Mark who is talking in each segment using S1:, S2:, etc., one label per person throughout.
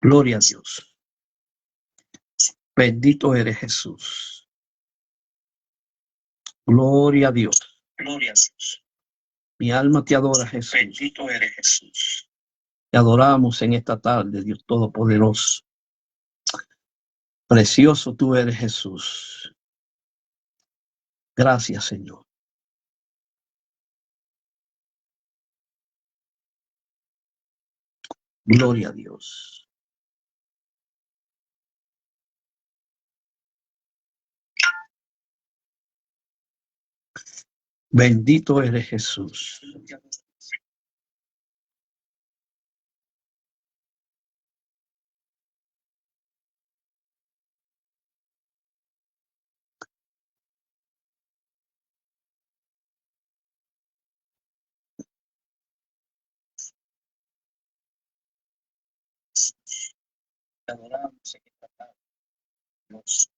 S1: Gloria a Dios. Bendito eres Jesús. Gloria a Dios. Gloria a Dios. Mi alma te adora, Jesús. Bendito eres Jesús. Te adoramos en esta tarde, Dios Todopoderoso. Precioso tú eres, Jesús. Gracias, Señor. Gloria a Dios. Bendito eres Jesús. Te adoramos en esta tarde, Dios.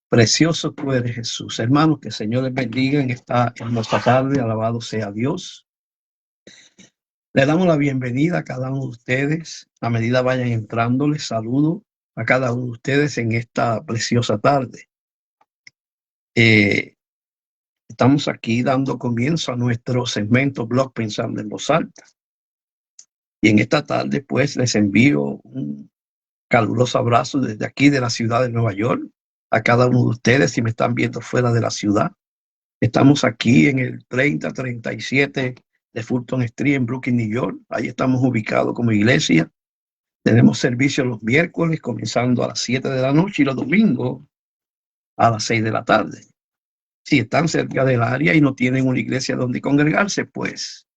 S1: Precioso tú eres, Jesús. Hermanos, que el Señor les bendiga en esta hermosa tarde. Alabado sea Dios. Le damos la bienvenida a cada uno de ustedes. A medida vayan entrando, les saludo a cada uno de ustedes en esta preciosa tarde. Estamos aquí dando comienzo a nuestro segmento Blog Pensando en Voz Alta. Y en esta tarde, pues, les envío un caluroso abrazo desde aquí de la ciudad de Nueva York a cada uno de ustedes si me están viendo fuera de la ciudad. Estamos aquí en el 3037 de Fulton Street en Brooklyn, New York. Ahí estamos ubicados como iglesia. Tenemos servicio los miércoles comenzando a las 7 de la noche y los domingos a las 6 de la tarde. Si están cerca del área y no tienen una iglesia donde congregarse, pues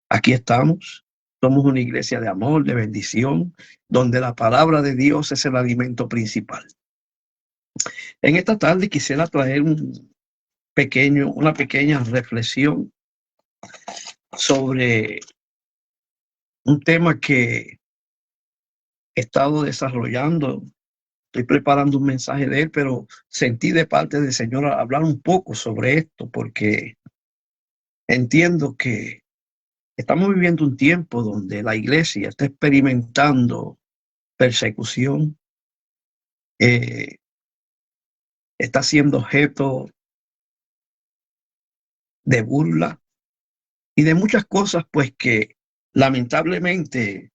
S1: aquí estamos. Somos una iglesia de amor, de bendición, donde la palabra de Dios es el alimento principal. En esta tarde quisiera traer una pequeña reflexión sobre un tema que he estado desarrollando. Estoy preparando un mensaje de él, pero sentí de parte del Señor hablar un poco sobre esto, porque entiendo que estamos viviendo un tiempo donde la iglesia está experimentando persecución, está siendo objeto de burla y de muchas cosas, pues que lamentablemente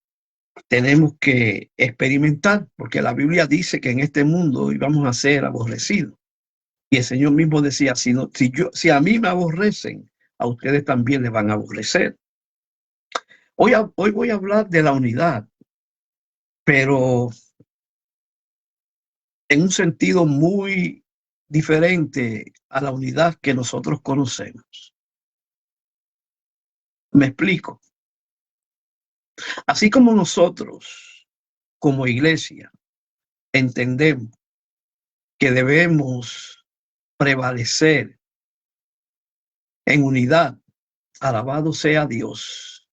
S1: tenemos que experimentar, porque la Biblia dice que en este mundo íbamos a ser aborrecidos. Y el Señor mismo decía, si a mí me aborrecen, a ustedes también les van a aborrecer. Hoy voy a hablar de la unidad, pero en un sentido muy diferente a la unidad que nosotros conocemos. Me explico. Así como nosotros, como iglesia, entendemos que debemos prevalecer en unidad, alabado sea Dios.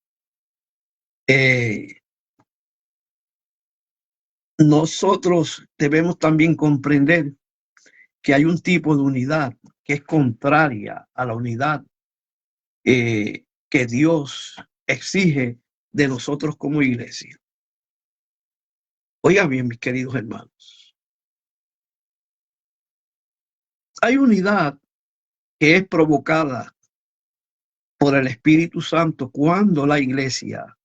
S1: Nosotros debemos también comprender que hay un tipo de unidad que es contraria a la unidad que Dios exige de nosotros como iglesia. Oiga bien, mis queridos hermanos. Hay unidad que es provocada por el Espíritu Santo cuando la iglesia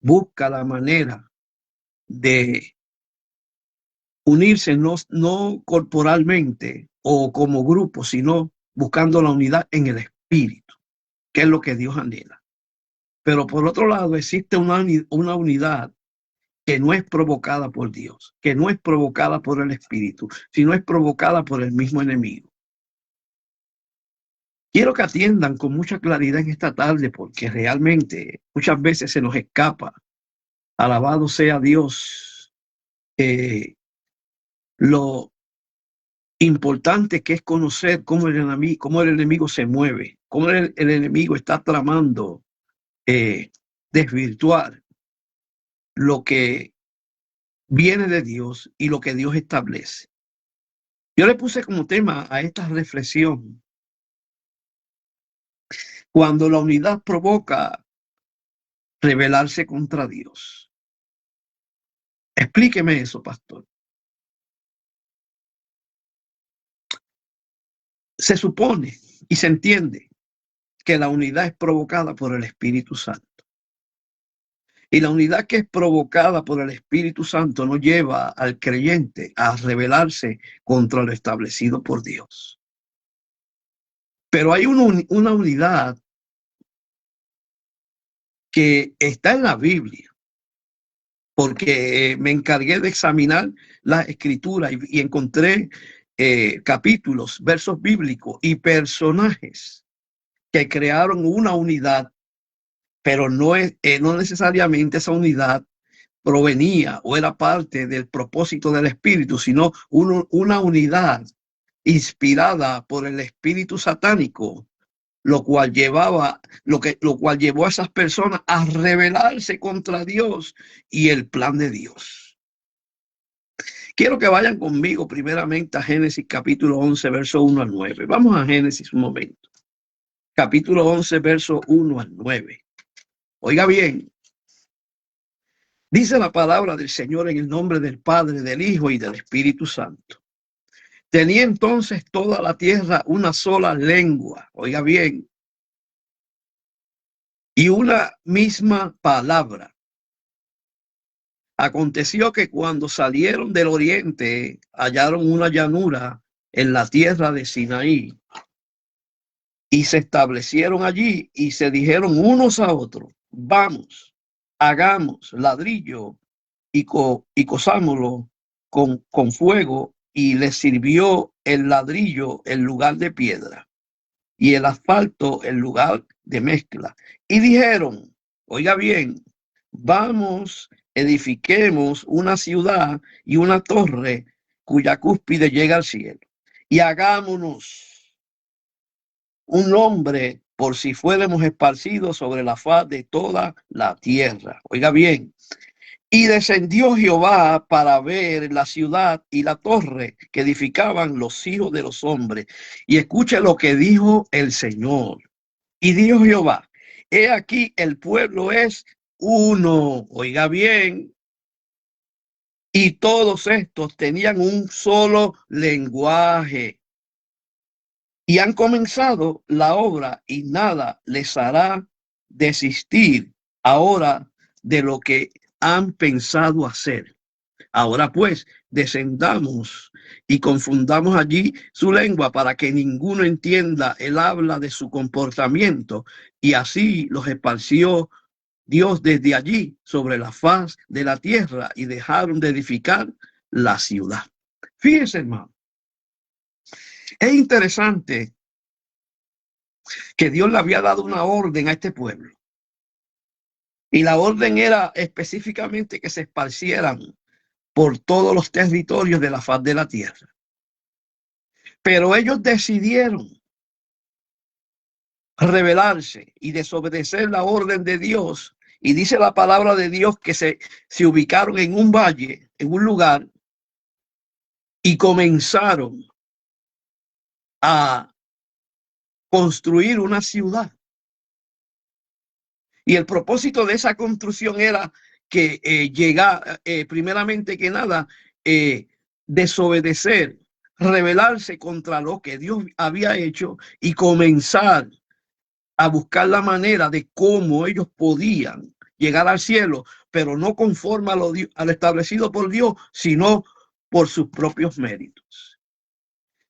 S1: busca la manera de unirse no corporalmente o como grupo, sino buscando la unidad en el Espíritu, que es lo que Dios anhela. Pero por otro lado, existe una unidad que no es provocada por Dios, que no es provocada por el Espíritu, sino es provocada por el mismo enemigo. Quiero que atiendan con mucha claridad en esta tarde, porque realmente muchas veces se nos escapa. Alabado sea Dios. Lo importante que es conocer cómo el enemigo se mueve, cómo el enemigo está tramando desvirtuar lo que viene de Dios y lo que Dios establece. Yo le puse como tema a esta reflexión: cuando la unidad provoca rebelarse contra Dios. Explíqueme eso, pastor. Se supone y se entiende que la unidad es provocada por el Espíritu Santo. Y la unidad que es provocada por el Espíritu Santo no lleva al creyente a rebelarse contra lo establecido por Dios. Pero hay una unidad que está en la Biblia, porque me encargué de examinar la escritura y encontré capítulos, versos bíblicos y personajes que crearon una unidad, pero no necesariamente esa unidad provenía o era parte del propósito del Espíritu, sino una unidad inspirada por el espíritu satánico, lo cual llevó a esas personas a rebelarse contra Dios y el plan de Dios. Quiero que vayan conmigo primeramente a Génesis capítulo 11, verso 1 al 9. Vamos a Génesis un momento. Capítulo 11, verso 1 al 9. Oiga bien. Dice la palabra del Señor en el nombre del Padre, del Hijo y del Espíritu Santo. Tenía entonces toda la tierra una sola lengua, oiga bien, y una misma palabra. Aconteció que cuando salieron del oriente, hallaron una llanura en la tierra de Sinaí, y se establecieron allí y se dijeron unos a otros: vamos, hagamos ladrillo y cosámoslo con fuego, y les sirvió el ladrillo en lugar de piedra y el asfalto en lugar de mezcla. Y dijeron, oiga bien, vamos, edifiquemos una ciudad y una torre cuya cúspide llega al cielo, y hagámonos un nombre por si fuéramos esparcidos sobre la faz de toda la tierra. Oiga bien. Y descendió Jehová para ver la ciudad y la torre que edificaban los hijos de los hombres. Y escuche lo que dijo el Señor. Y dijo Jehová: he aquí el pueblo es uno. Oiga bien. Y todos estos tenían un solo lenguaje. Y han comenzado la obra, y nada les hará desistir ahora de lo que han pensado hacer. Ahora pues, descendamos y confundamos allí su lengua, para que ninguno entienda el habla de su comportamiento. Y así los esparció Dios desde allí sobre la faz de la tierra, y dejaron de edificar la ciudad. Fíjense, hermano, es interesante que Dios le había dado una orden a este pueblo. Y la orden era específicamente que se esparcieran por todos los territorios de la faz de la tierra. Pero ellos decidieron rebelarse y desobedecer la orden de Dios. Y dice la palabra de Dios que se ubicaron en un valle, en un lugar, y comenzaron a construir una ciudad. Y el propósito de esa construcción era que primeramente que nada, desobedecer, rebelarse contra lo que Dios había hecho, y comenzar a buscar la manera de cómo ellos podían llegar al cielo, pero no conforme a lo establecido por Dios, sino por sus propios méritos.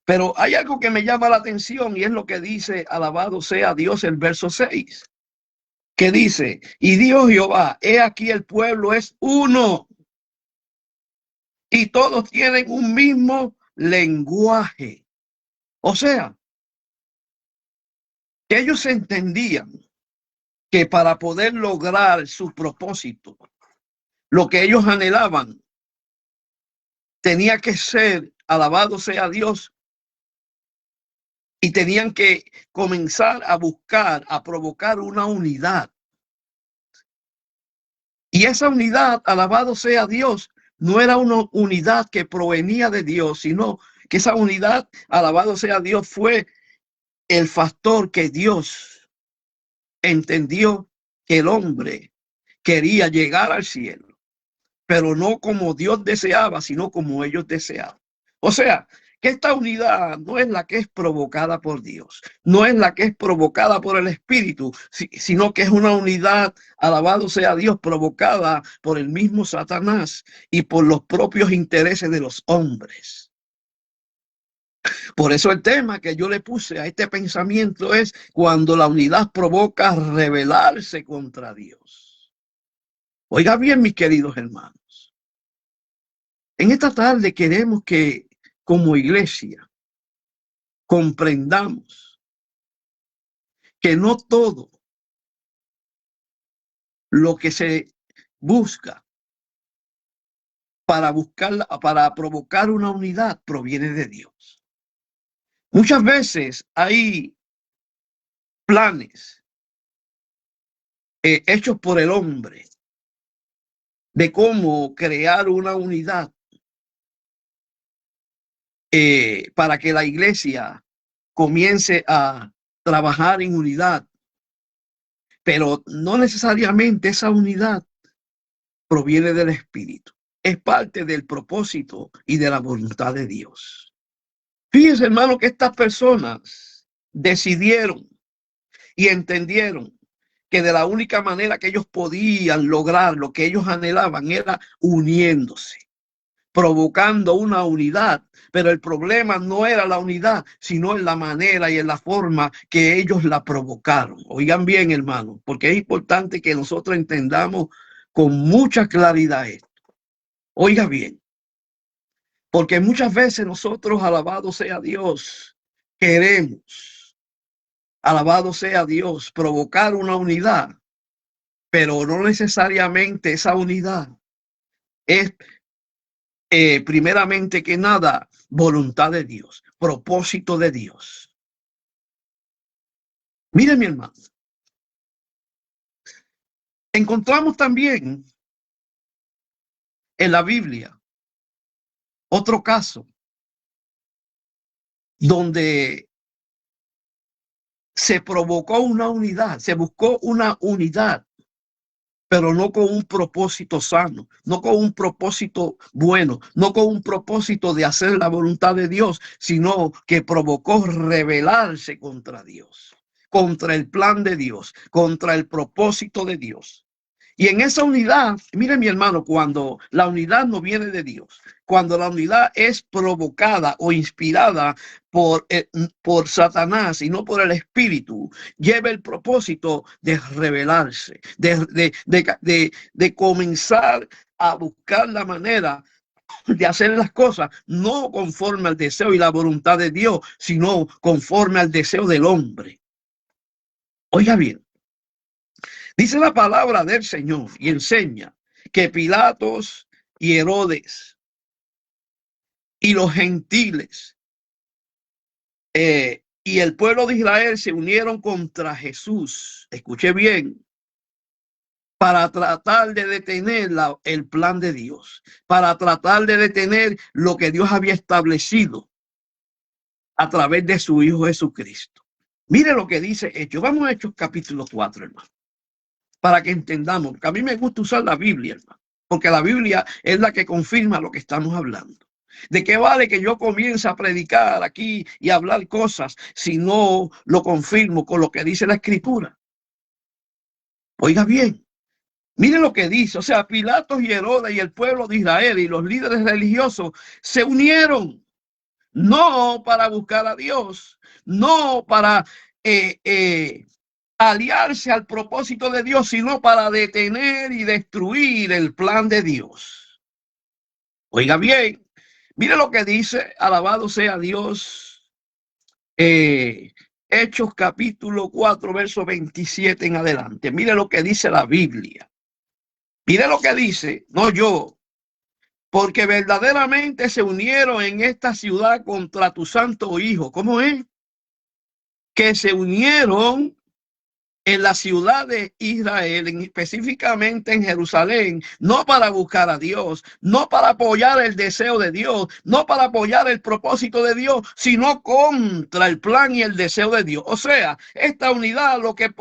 S1: Pero hay algo que me llama la atención, y es lo que dice, alabado sea Dios, el verso 6. Que dice: y dijo Jehová, he aquí el pueblo es uno, y todos tienen un mismo lenguaje. O sea, que ellos entendían que para poder lograr su propósito, lo que ellos anhelaban, tenía que ser, alabado sea Dios, y tenían que comenzar a buscar, a provocar una unidad. Y esa unidad, alabado sea Dios, no era una unidad que provenía de Dios, sino que esa unidad, alabado sea Dios, fue el factor que Dios entendió que el hombre quería llegar al cielo, pero no como Dios deseaba, sino como ellos deseaban. O sea, que esta unidad no es la que es provocada por Dios, no es la que es provocada por el Espíritu, sino que es una unidad, alabado sea Dios, provocada por el mismo Satanás y por los propios intereses de los hombres. Por eso el tema que yo le puse a este pensamiento es cuando la unidad provoca rebelarse contra Dios. Oiga bien, mis queridos hermanos, en esta tarde queremos que como iglesia comprendamos que no todo lo que se busca para provocar una unidad proviene de Dios. Muchas veces hay planes hechos por el hombre de cómo crear una unidad para que la iglesia comience a trabajar en unidad, pero no necesariamente esa unidad proviene del Espíritu. Es parte del propósito y de la voluntad de Dios. Fíjense, hermano, que estas personas decidieron y entendieron que de la única manera que ellos podían lograr lo que ellos anhelaban era uniéndose, provocando una unidad. Pero el problema no era la unidad, sino en la manera y en la forma que ellos la provocaron. Oigan bien, hermano, porque es importante que nosotros entendamos con mucha claridad esto. Oiga bien, porque muchas veces nosotros, alabado sea Dios, queremos, alabado sea Dios, provocar una unidad, pero no necesariamente esa unidad es primeramente que nada voluntad de Dios, propósito de Dios. Miren, mi hermano, encontramos también en la Biblia otro caso donde se provocó una unidad, se buscó una unidad, pero no con un propósito sano, no con un propósito bueno, no con un propósito de hacer la voluntad de Dios, sino que provocó rebelarse contra Dios, contra el plan de Dios, contra el propósito de Dios. Y en esa unidad, mire mi hermano, cuando la unidad no viene de Dios, cuando la unidad es provocada o inspirada por Satanás y no por el Espíritu, lleva el propósito de rebelarse, de comenzar a buscar la manera de hacer las cosas no conforme al deseo y la voluntad de Dios, sino conforme al deseo del hombre. Oiga bien. Dice la palabra del Señor y enseña que Pilatos y Herodes y los gentiles y el pueblo de Israel se unieron contra Jesús. Escuche bien, para tratar de detener el plan de Dios, para tratar de detener lo que Dios había establecido a través de su Hijo Jesucristo. Mire lo que dice Hechos. Vamos a Hechos capítulo 4, hermano, para que entendamos, porque a mí me gusta usar la Biblia, hermano, porque la Biblia es la que confirma lo que estamos hablando. ¿De qué vale que yo comience a predicar aquí y a hablar cosas si no lo confirmo con lo que dice la Escritura? Oiga bien, mire lo que dice, o sea, Pilatos y Herodes y el pueblo de Israel y los líderes religiosos se unieron, no para buscar a Dios, no para aliarse al propósito de Dios, sino para detener y destruir el plan de Dios. Oiga bien, mire lo que dice, alabado sea Dios, Hechos capítulo 4, verso 27 en adelante. Mire lo que dice la Biblia. Mire lo que dice, no yo, porque verdaderamente se unieron en esta ciudad contra tu santo Hijo. ¿Cómo es? Que se unieron en la ciudad de Israel, específicamente en Jerusalén, no para buscar a Dios, no para apoyar el deseo de Dios, no para apoyar el propósito de Dios, sino contra el plan y el deseo de Dios. O sea, esta unidad lo que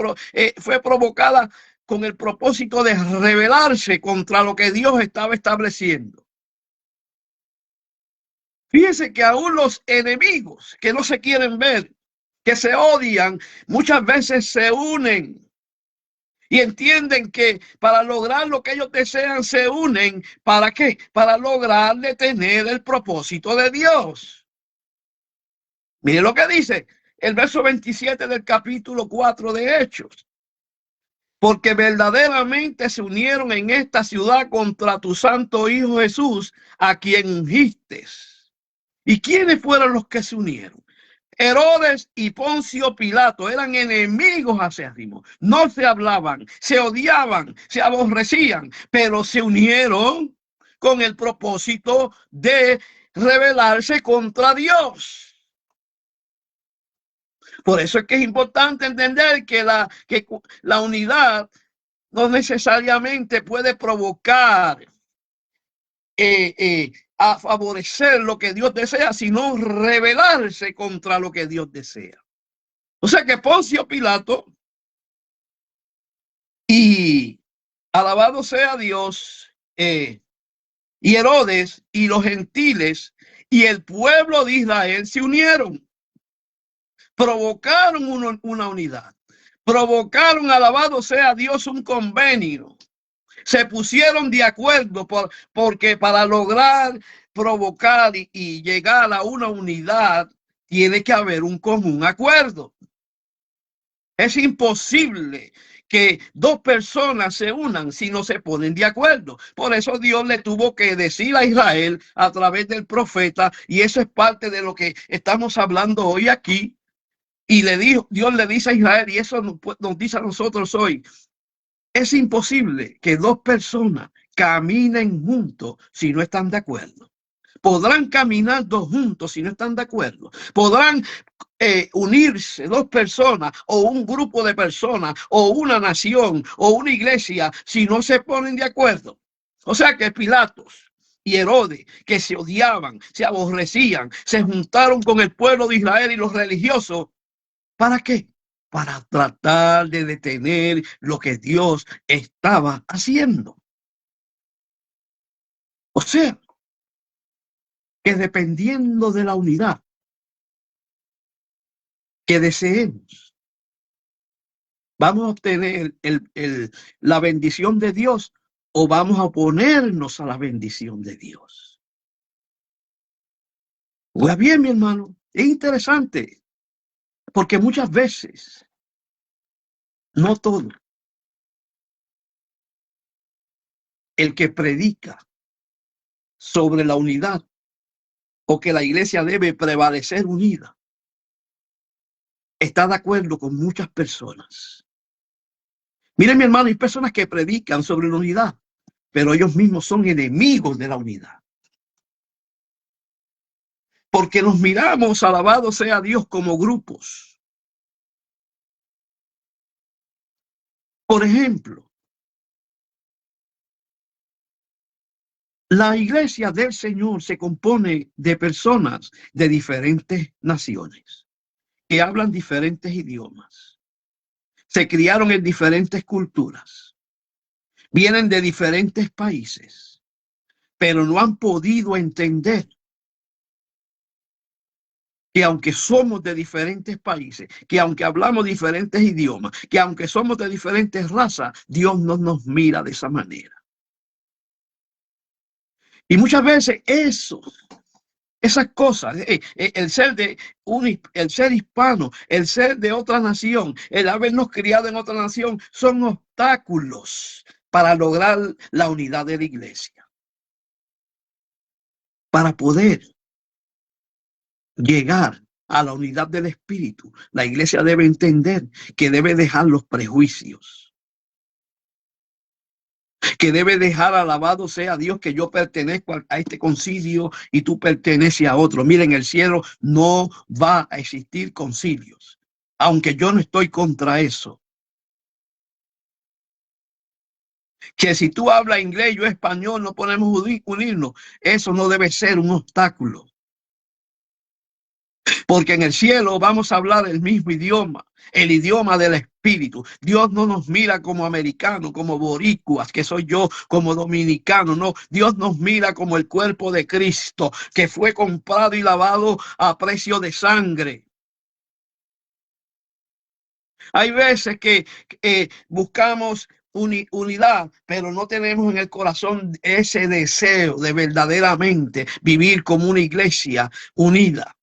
S1: fue provocada con el propósito de rebelarse contra lo que Dios estaba estableciendo. Fíjense que aún los enemigos que no se quieren ver, que se odian, muchas veces se unen y entienden que para lograr lo que ellos desean se unen. ¿Para qué? Para lograr detener el propósito de Dios. Mire lo que dice el verso 27 del capítulo 4 de Hechos. Porque verdaderamente se unieron en esta ciudad contra tu santo Hijo Jesús, a quien ungiste. ¿Y quiénes fueron los que se unieron? Herodes y Poncio Pilato eran enemigos acérrimos, no se hablaban, se odiaban, se aborrecían, pero se unieron con el propósito de rebelarse contra Dios. Por eso es que es importante entender que la unidad no necesariamente puede provocar a favorecer lo que Dios desea, sino rebelarse contra lo que Dios desea. O sea que Poncio Pilato y alabado sea Dios, y Herodes y los gentiles y el pueblo de Israel se unieron, provocaron una unidad, provocaron, alabado sea Dios, un convenio. Se pusieron de acuerdo porque para lograr provocar y llegar a una unidad tiene que haber un común acuerdo. Es imposible que dos personas se unan si no se ponen de acuerdo. Por eso Dios le tuvo que decir a Israel a través del profeta, y eso es parte de lo que estamos hablando hoy aquí. Y Dios le dice a Israel, y eso nos dice a nosotros hoy: es imposible que dos personas caminen juntos si no están de acuerdo. Podrán caminar dos juntos si no están de acuerdo. Podrán unirse dos personas o un grupo de personas o una nación o una iglesia si no se ponen de acuerdo. O sea que Pilatos y Herodes, que se odiaban, se aborrecían, se juntaron con el pueblo de Israel y los religiosos. ¿Para qué? Para tratar de detener lo que Dios estaba haciendo. O sea, que dependiendo de la unidad que deseemos, vamos a obtener la bendición de Dios o vamos a oponernos a la bendición de Dios. Pues bien, mi hermano, es interesante, porque muchas veces, no todo, el que predica sobre la unidad o que la iglesia debe prevalecer unida, está de acuerdo con muchas personas. Miren, mi hermano, hay personas que predican sobre la unidad, pero ellos mismos son enemigos de la unidad. Porque nos miramos, alabado sea Dios, como grupos. Por ejemplo, la iglesia del Señor se compone de personas de diferentes naciones, que hablan diferentes idiomas, se criaron en diferentes culturas, vienen de diferentes países, pero no han podido entender que aunque somos de diferentes países, que aunque hablamos diferentes idiomas, que aunque somos de diferentes razas, Dios no nos mira de esa manera. Y muchas veces esas cosas, el ser hispano, el ser de otra nación, el habernos criado en otra nación, son obstáculos para lograr la unidad de la iglesia. Para poder llegar a la unidad del espíritu, la iglesia debe entender que debe dejar los prejuicios, que debe dejar, alabado sea Dios, que yo pertenezco a este concilio y tú perteneces a otro. Miren, en el cielo no va a existir concilios, aunque yo no estoy contra eso. Que si tú hablas inglés, yo español, no podemos unirnos. Eso no debe ser un obstáculo. Porque en el cielo vamos a hablar el mismo idioma, el idioma del Espíritu. Dios no nos mira como americanos, como boricuas, que soy yo, como dominicano. No, Dios nos mira como el cuerpo de Cristo, que fue comprado y lavado a precio de sangre. Hay veces que buscamos unidad, pero no tenemos en el corazón ese deseo de verdaderamente vivir como una iglesia unida.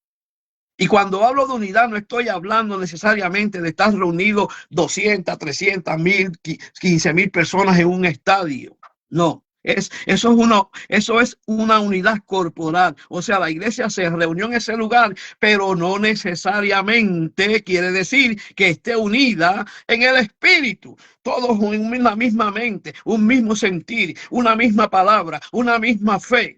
S1: Y cuando hablo de unidad, no estoy hablando necesariamente de estar reunidos 200, 300, 1000, 15,000 personas en un estadio. No, eso es una unidad corporal. O sea, la iglesia se reunió en ese lugar, pero no necesariamente quiere decir que esté unida en el espíritu. Todos en una misma mente, un mismo sentir, una misma palabra, una misma fe.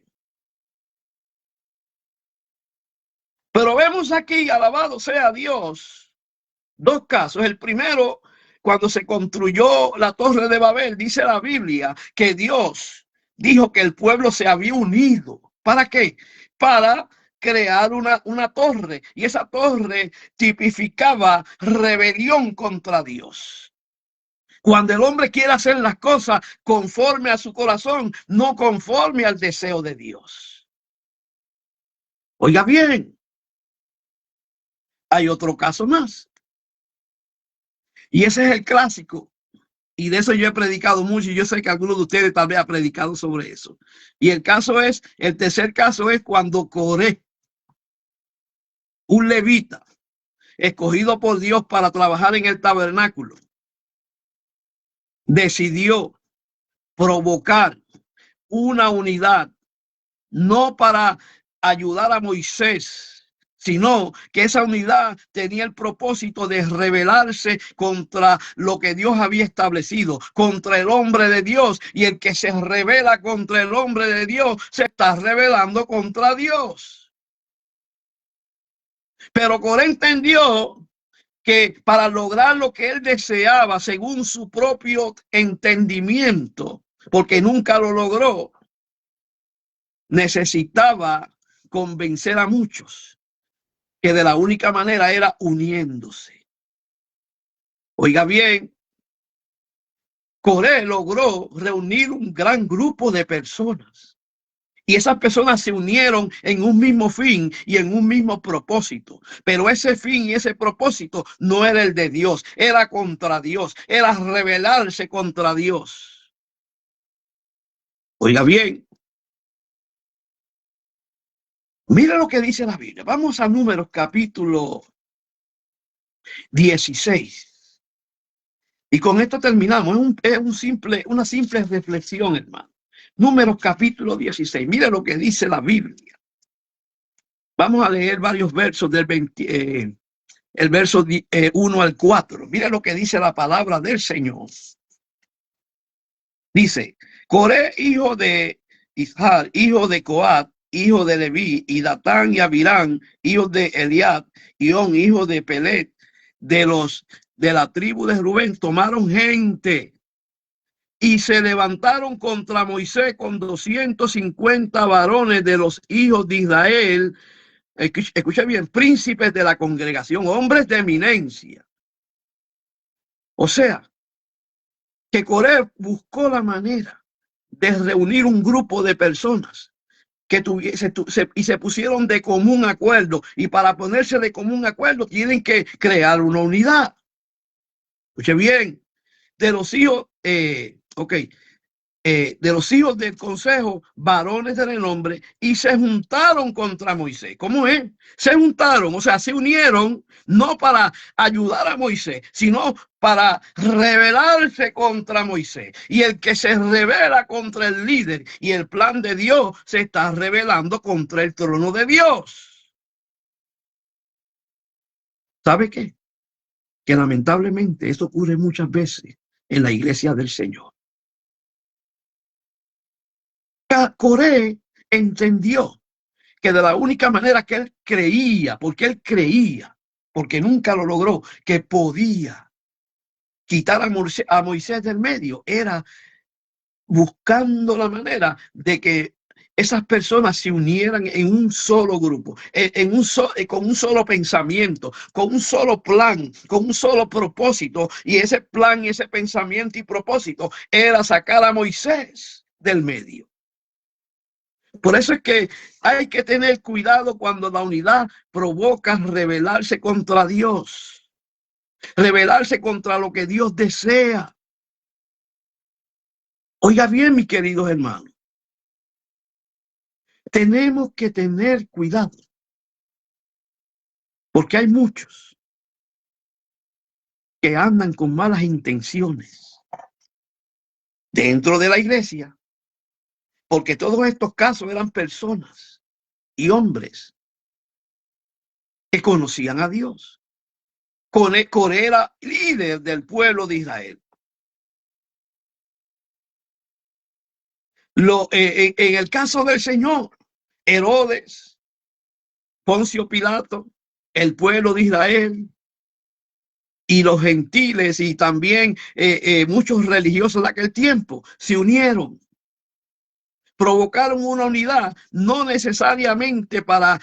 S1: Pero vemos aquí, alabado sea Dios, dos casos. El primero, cuando se construyó la Torre de Babel, dice la Biblia que Dios dijo que el pueblo se había unido. ¿Para qué? Para crear una torre. Y esa torre tipificaba rebelión contra Dios. Cuando el hombre quiere hacer las cosas conforme a su corazón, no conforme al deseo de Dios. Oiga bien. Hay otro caso más. Y ese es el clásico. Y de eso yo he predicado mucho y yo sé que algunos de ustedes tal vez han predicado sobre eso. Y el tercer caso es cuando Coré, un levita, escogido por Dios para trabajar en el tabernáculo, decidió provocar una unidad, no para ayudar a Moisés, sino que esa unidad tenía el propósito de rebelarse contra lo que Dios había establecido, contra el hombre de Dios. Y el que se rebela contra el hombre de Dios se está rebelando contra Dios. Pero Coré entendió que para lograr lo que él deseaba, según su propio entendimiento, porque nunca lo logró, necesitaba convencer a muchos que de la única manera era uniéndose. Oiga bien, Coré logró reunir un gran grupo de personas y esas personas se unieron en un mismo fin y en un mismo propósito. Pero ese fin y ese propósito no era el de Dios, era contra Dios, era rebelarse contra Dios. Oiga bien, mira lo que dice la Biblia. Vamos a Números capítulo 16. Y con esto terminamos. Es una simple reflexión, hermano. Números capítulo 16. Mira lo que dice la Biblia. Vamos a leer varios versos del el verso 1 al 4. Mira lo que dice la palabra del Señor. Dice, Coré, hijo de Ishar, hijo de Coat, hijo de Leví, y Datán y Abirán, hijos de Eliab, y On, hijo de Pelet, de la tribu de Rubén, tomaron gente y se levantaron contra Moisés con 250 varones de los hijos de Israel. Escucha bien, príncipes de la congregación, hombres de eminencia. O sea, que Coré buscó la manera de reunir un grupo de personas que se pusieron de común acuerdo, y para ponerse de común acuerdo tienen que crear una unidad. Escuche bien, de los hijos, de los hijos del consejo, varones de renombre, y se juntaron contra Moisés. ¿Cómo es? Se juntaron, o sea, se unieron no para ayudar a Moisés, sino para rebelarse contra Moisés. Y el que se rebela contra el líder y el plan de Dios, se está rebelando contra el trono de Dios. ¿Sabe qué? Que lamentablemente esto ocurre muchas veces en la iglesia del Señor. Coré entendió que de la única manera que él creía, porque nunca lo logró, que podía quitar a Moisés del medio, era buscando la manera de que esas personas se unieran en un solo grupo, con un solo pensamiento, con un solo plan, con un solo propósito. Y ese plan, y ese pensamiento y propósito era sacar a Moisés del medio. Por eso es que hay que tener cuidado cuando la unidad provoca rebelarse contra Dios, rebelarse contra lo que Dios desea. Oiga bien, mis queridos hermanos, tenemos que tener cuidado, porque hay muchos que andan con malas intenciones dentro de la iglesia, porque todos estos casos eran personas y hombres que conocían a Dios. Coré era líder del pueblo de Israel. En el caso del Señor, Herodes, Poncio Pilato, el pueblo de Israel y los gentiles y también muchos religiosos de aquel tiempo se unieron, provocaron una unidad, no necesariamente para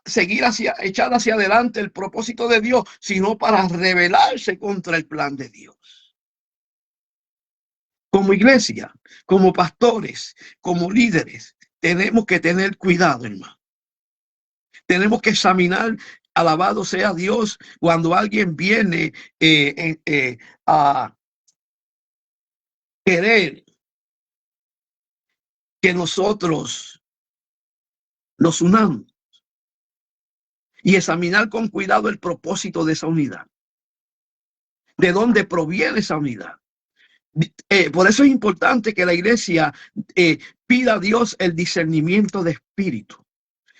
S1: echar hacia adelante el propósito de Dios, sino para rebelarse contra el plan de Dios. Como iglesia, como pastores, como líderes, tenemos que tener cuidado, hermano. Tenemos que examinar, alabado sea Dios, cuando alguien viene a querer que nosotros nos unamos y examinar con cuidado el propósito de esa unidad. ¿De dónde proviene esa unidad? Por eso es importante que la iglesia pida a Dios el discernimiento de espíritu.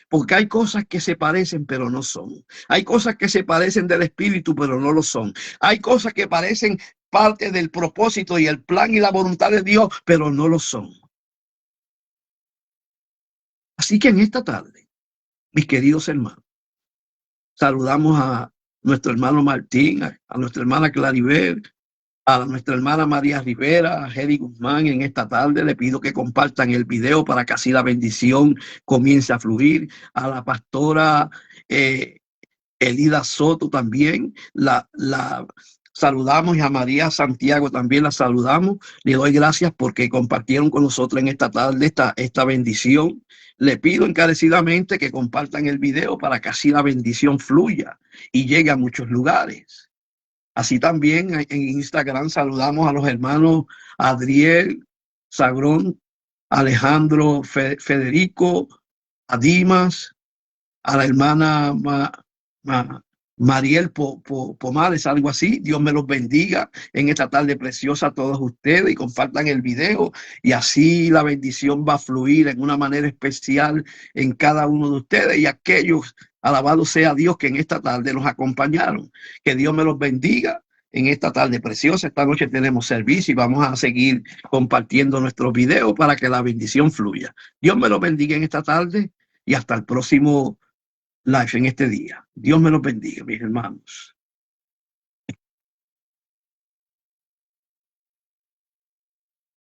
S1: Porque hay cosas que se parecen, pero no son. Hay cosas que se parecen del espíritu, pero no lo son. Hay cosas que parecen parte del propósito y el plan y la voluntad de Dios, pero no lo son. Así que en esta tarde, mis queridos hermanos, saludamos a nuestro hermano Martín, a nuestra hermana Claribel, a nuestra hermana María Rivera, a Jerry Guzmán. En esta tarde le pido que compartan el video para que así la bendición comience a fluir. A la pastora Elida Soto también la saludamos, y a María Santiago también la saludamos. Le doy gracias porque compartieron con nosotros en esta tarde esta bendición. Le pido encarecidamente que compartan el video para que así la bendición fluya y llegue a muchos lugares. Así también en Instagram saludamos a los hermanos Adriel, Sagrón, Alejandro, Federico, a Dimas, a la hermana Mariel Pomares, algo así. Dios me los bendiga en esta tarde preciosa a todos ustedes, y compartan el video y así la bendición va a fluir en una manera especial en cada uno de ustedes y aquellos, alabado sea Dios, que en esta tarde nos acompañaron. Que Dios me los bendiga en esta tarde preciosa. Esta noche tenemos servicio y vamos a seguir compartiendo nuestros videos para que la bendición fluya. Dios me los bendiga en esta tarde y hasta el próximo live en este día. Dios me los bendiga, mis hermanos.